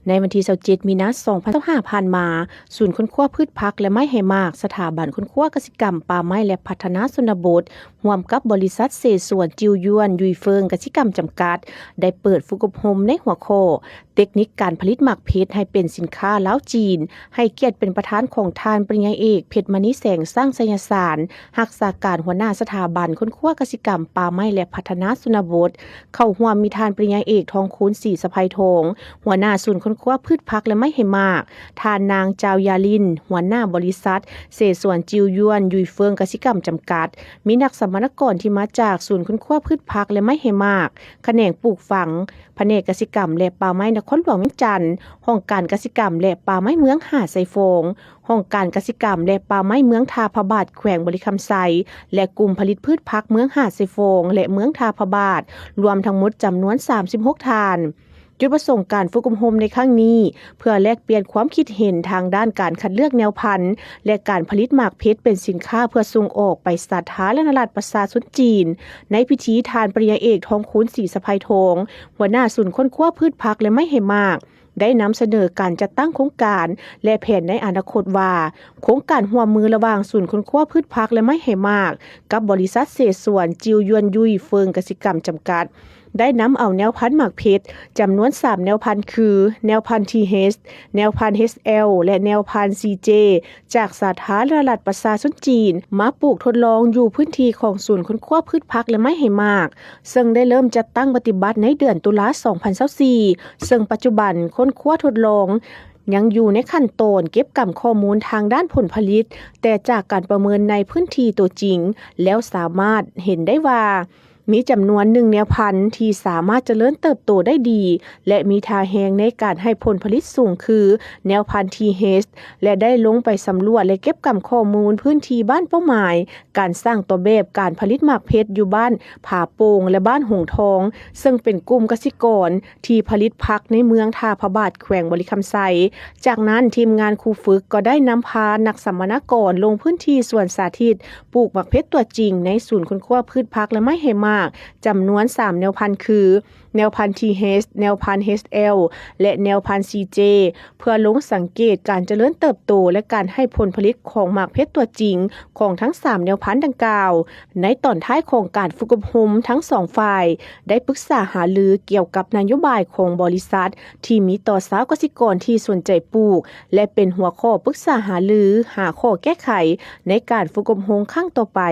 ในวันที่27มีนาคม2025ผ่านมาศูนย์ค้นคว้าพืชพักและไม้ไหหมากสถาบันค้นคว้ากสิกรรมป่าไม้และพัฒนาชนบทร่วมกับบริษัทเศษส่วนจิวยวนยุยเฟิงกสิกรรมจำกัดได้เปิดฝึกอบรมในหัวข้อเทคนิคการผลิตหมากเพชรให้เป็นสินค้าล้าวจีนให้เกียรติเป็นประธานของทานปริญญาเอกเพชรมณีแสงสร้างไสยสารรักษาการหัวหน้าสถาบันค้นคว้ากสิกรรมป่าไม้และพัฒนาชนบทเข้าร่วมมีทานปริญญาเอกทองคูณศรีสะไพทองหัวหน้าศูนย์ค้นคว้าพืชพักและไม้ไหหมากทานนางเจ้ายาลินหัวหน้าบริษัทเศษส่วนจิวยวนยุยเฟิงกสิกรรมจำกัดมีนักสัมมนากรที่มาจากศูนย์ค้นคว้าพืชพักและไม้ไหหมากแขนงปลูกฝังแผนกกสิกรรมและป่าไม้นครหลวงเวียงจันทน์ห้องการกสิกรรมและป่าไม้เมืองหาดไซโฟงห้องการกสิกรรมและป่าไม้เมืองทาพระบาทแขวงบริคำไซและกลุ่มผลิตพืชพักเมืองหาดไซโฟงและเมืองทาพระบาทรวมทั้งหมดจำนวน36ทานจุดประสงค์การฝึกอบรมในครั้งนี้เพื่อแลกเปลี่ยนความคิดเห็นทางด้านการคัดเลือกแนวพันธุ์และการผลิตหมากเพชรเป็นสินค้าเพื่อส่งออกไปสาธารณรัฐประชาชนจีนในพิธีทานปริญญาเอกทองคูณศรีสะไพทองหัวหน้าศูนย์ค้นคว้าพืชพักและไม้ไหหมากได้นำเสนอการจัดตั้งโครงการและแผนในอนาคตว่าโครงการร่วมมือระหว่างศูนย์ค้นคว้าพืชพักและไม้ไหหมากกับบริษัทเศษส่วนจิวยวนยุยเฟิงกสิกรรมจำกัดได้นำเอาแนวพันธุ์หมากเพชรจำนวน3แนวพันธุ์คือแนวพันธุ์ TH แนวพันธุ์ HL และแนวพันธุ์ CJ จากสาธารณรัฐประชาชนจีนมาปลูกทดลองอยู่พื้นที่ของศูนย์ค้นคว้าพืชพักและไม้ไหหมากซึ่งได้เริ่มจัดตั้งปฏิบัติในเดือนตุลาคม2024ซึ่งปัจจุบันค้นคว้าทดลองยังอยู่ในขั้นตอนเก็บกำข้อมูลทางด้านผลผลิตแต่จากการประเมินในพื้นที่ตัวจริงแล้วสามารถเห็นได้ว่ามีจำนวน1แนวพันธุ์ที่สามารถเจริญเติบโตได้ดีและมีท่าแฮงในการให้ผลผลิตสูงคือแนวพันธุ์ TH และได้ลงไปสำรวจและเก็บกำข้อมูลพื้นที่บ้านเป้าหมายการสร้างตัวแบบการผลิตหมากเพชรอยู่บ้านผาโป่งและบ้านหงทองซึ่งเป็นกลุ่มเกษตรกรที่ผลิตผักในเมืองทาพระบาทแขวงบริคำไซจากนั้นทีมงานครูฝึกก็ได้นำพานักสัมมนากรลงพื้นที่สวนสาธิตปลูกหมากเพชรตัวจริงในศูนย์ค้นคว้าพืชพักและไม้ไหหมากจำนวน3แนวพันธุ์คือแนวพันธุ์ TH แนวพันธุ์ HL และแนวพันธุ์ CJ เพื่อลงสังเกตการเจริญเติบโตและการให้ผลผลิตของหมากเพชรตัวจริงของทั้ง3แนวพันธุ์ดังกล่าวในตอนท้ายของการฝึกอบรมทั้ง2ฝ่ายได้ปรึกษาหารือเกี่ยวกับนโยบายของบริษัทที่มีต่อสาวเกษตรกรที่สนใจปลูกและเป็นหัวข้อปรึกษาหารือหาข้อแก้ไขในการฝึกอบรมครั้งต่อไป